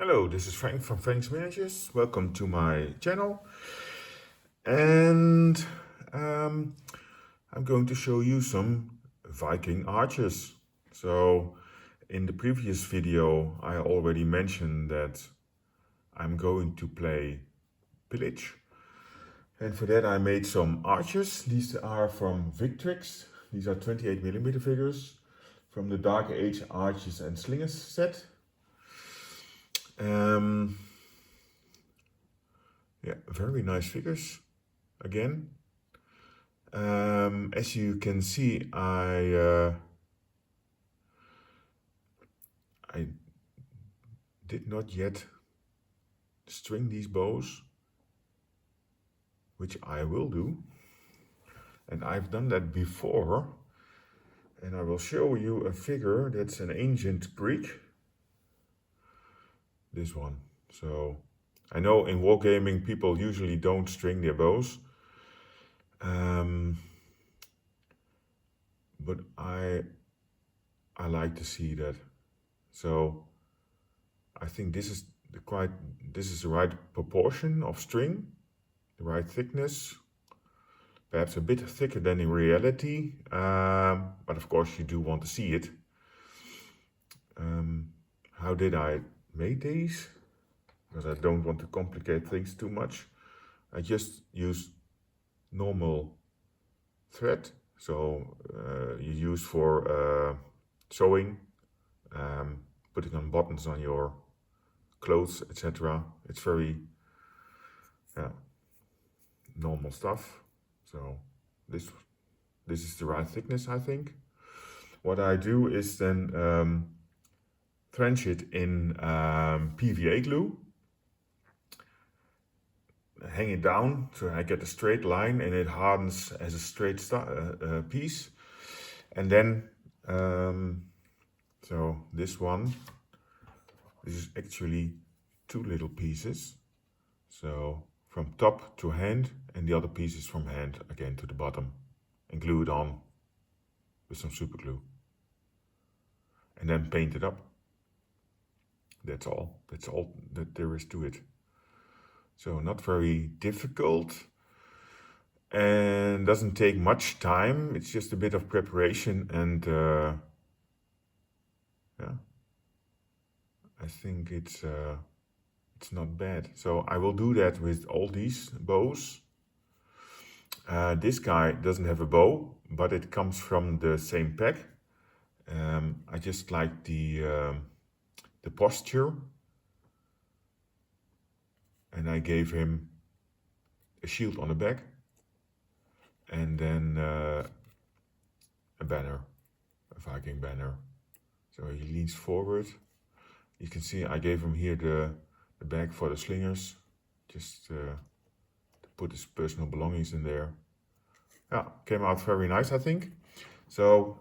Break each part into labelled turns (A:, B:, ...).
A: Hello, this is Frank from Frank's Miniatures. Welcome to my channel. And um, I'm going to show you some Viking archers. So in the previous video, I already mentioned that I'm going to play Pillage. And for that I made some archers. These are from Victrix. These are 28mm figures from the Dark Age Archers and Slingers set. Yeah, very nice figures again. As you can see, I did not yet string these bows, which I will do. And I've done that before. And I will show you a figure that's an ancient Greek. This one. So I know in wargaming people usually don't string their bows. But I like to see that. So I think this is the right proportion of string, the right thickness. Perhaps a bit thicker than in reality, but of course you do want to see it. How did I make these? Because I don't want to complicate things too much. I just use normal thread, so you use for sewing, putting on buttons on your clothes, etc. It's very normal stuff. So this is the right thickness, I think. What I do is then trench it in PVA glue, hang it down so I get a straight line and it hardens as a straight piece. And then so this is actually two little pieces, so from top to hand, and the other piece is from hand again to the bottom, and glue it on with some super glue, and then paint it up. That's all that there is to it. So not very difficult and doesn't take much time. It's just a bit of preparation, and yeah, I think it's not bad. So I will do that with all these bows. This guy doesn't have a bow, but it comes from the same pack. I just like the posture, and I gave him a shield on the back, and then a banner, a Viking banner. So he leans forward. You can see I gave him here the bag for the slingers, just to put his personal belongings in there. Yeah, came out very nice, I think. So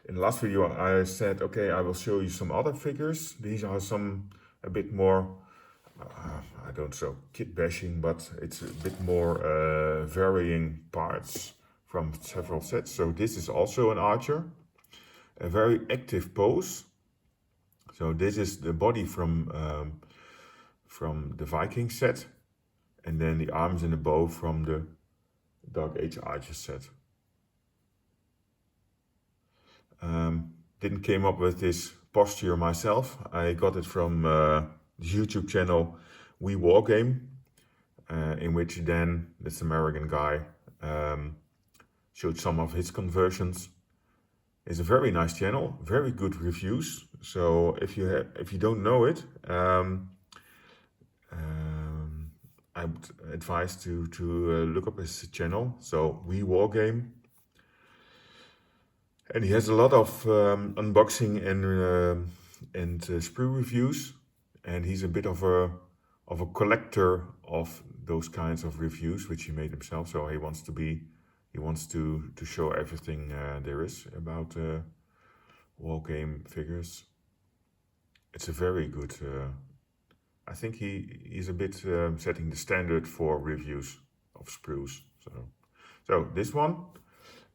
A: in the last video I said, okay, I will show you some other figures. These are some a bit more, I don't know, kit bashing, but it's a bit more varying parts from several sets. So this is also an archer, a very active pose. So this is the body from the Viking set, and then the arms and the bow from the Dark Age Archer set. Didn't came up with this posture myself. I got it from the YouTube channel We Wargame, in which then this American guy showed some of his conversions. It's a very nice channel, very good reviews. So if you don't know it, I would advise to look up his channel. So We Wargame, and he has a lot of unboxing and sprue reviews, and he's a bit of a collector of those kinds of reviews, which he made himself. So he wants to show everything there is about wargame figures. It's a very good. I think he's a bit setting the standard for reviews of sprues. So this one,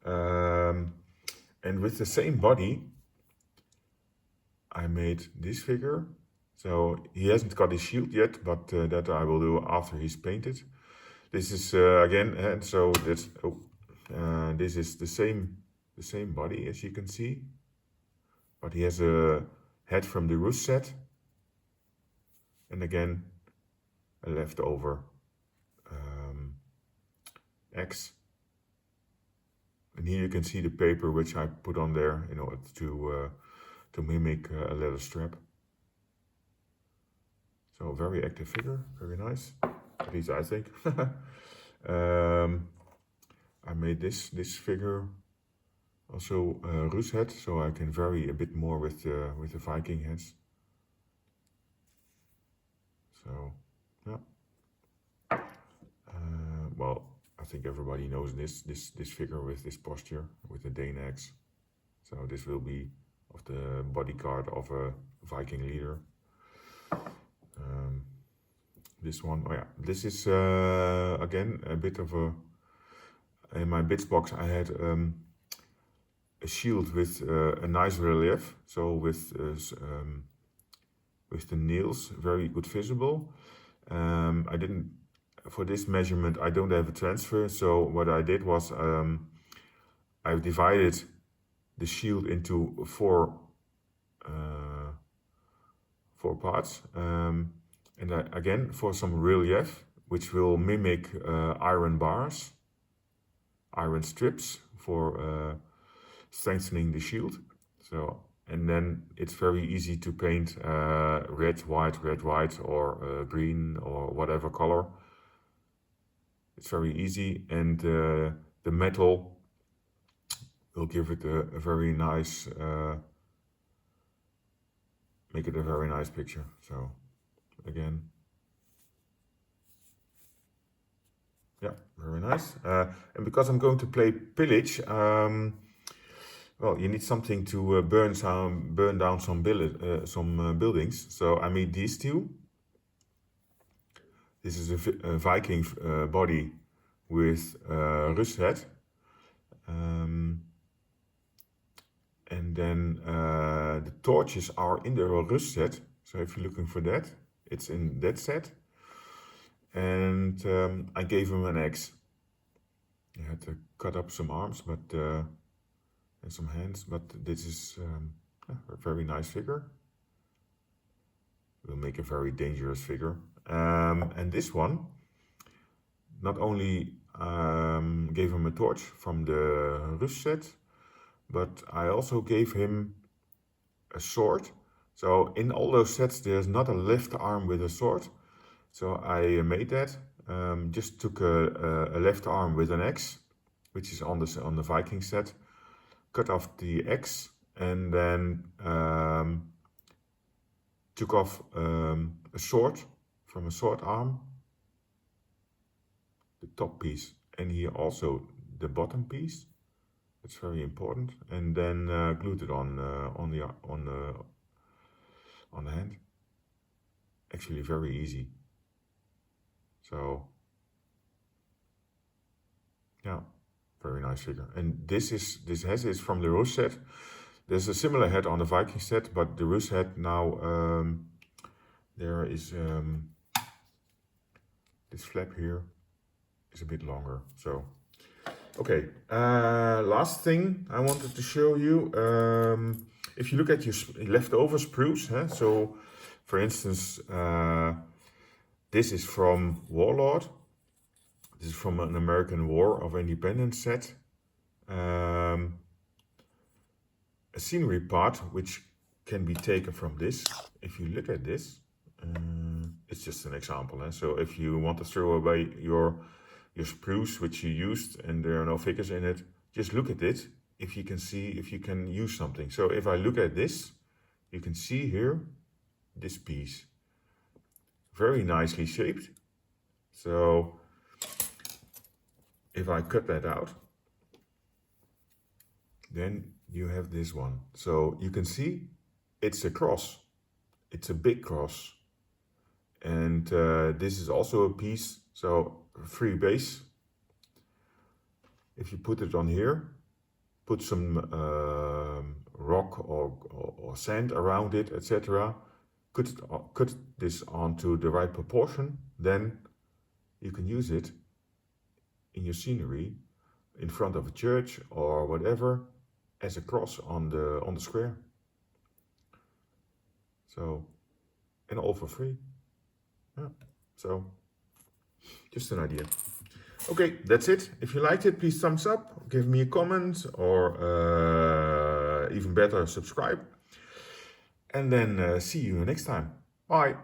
A: and with the same body, I made this figure. So he hasn't got his shield yet, but that I will do after he's painted. This is again, and so that's this is the same body as you can see, but he has a head from the Rus set, and again a leftover X. And here you can see the paper which I put on there in order to mimic a leather strap. So very active figure, very nice, at least I think. I made this figure also Rus head, so I can vary a bit more with the Viking heads. So yeah. Well, I think everybody knows this figure with this posture with the Dane axe. So this will be of the bodyguard of a Viking leader. This one, oh yeah, this is again a bit of a. In my bits box, I had a shield with a nice relief, so with the nails very good visible. I didn't, for this measurement, I don't have a transfer, so what I did was I've divided the shield into four parts, and again for some relief, which will mimic iron bars, iron strips for strengthening the shield. So, and then it's very easy to paint red, white, or green, or whatever color. It's very easy, and the metal will give it a very nice, make it a very nice picture. So, again, yeah, very nice. And because I'm going to play Pillage, well, you need something to burn down some buildings. So I made these two. This is a Viking body with Rus head. And then the torches are in the Rus set. So if you're looking for that, it's in that set. And I gave him an axe. I had to cut up some arms, but and some hands. But this is a very nice figure. Will make a very dangerous figure. And this one, not only gave him a torch from the Rus set, but I also gave him a sword. So in all those sets, there's not a left arm with a sword. So I made that. Just took a left arm with an axe, which is on the Viking set. Cut off the axe and then took off a sword from a sword arm, the top piece, and here also the bottom piece. It's very important, and then glued it on the hand. Actually, very easy. So yeah, very nice figure. And this head is from the Rus set. There's a similar head on the Viking set, but the Rus head now there is this flap here is a bit longer. So okay, last thing I wanted to show you. If you look at your leftover sprues, so for instance, this is from Warlord. This is from an American War of Independence set. A scenery part which can be taken from this. If you look at this, it's just an example. So if you want to throw away your spruce which you used and there are no figures in it, just look at it if you can see if you can use something. So if I look at this, you can see here this piece, very nicely shaped. So if I cut that out, then you have this one. So you can see it's a cross, it's a big cross, and this is also a piece, so free base. If you put it on here, put some rock or sand around it, etc., cut this onto the right proportion, then you can use it in your scenery in front of a church or whatever as a cross on the square. So, and all for free. Yeah. So, just an idea. Okay, that's it. If you liked it, please thumbs up, give me a comment, or even better, subscribe. And then see you next time. Bye.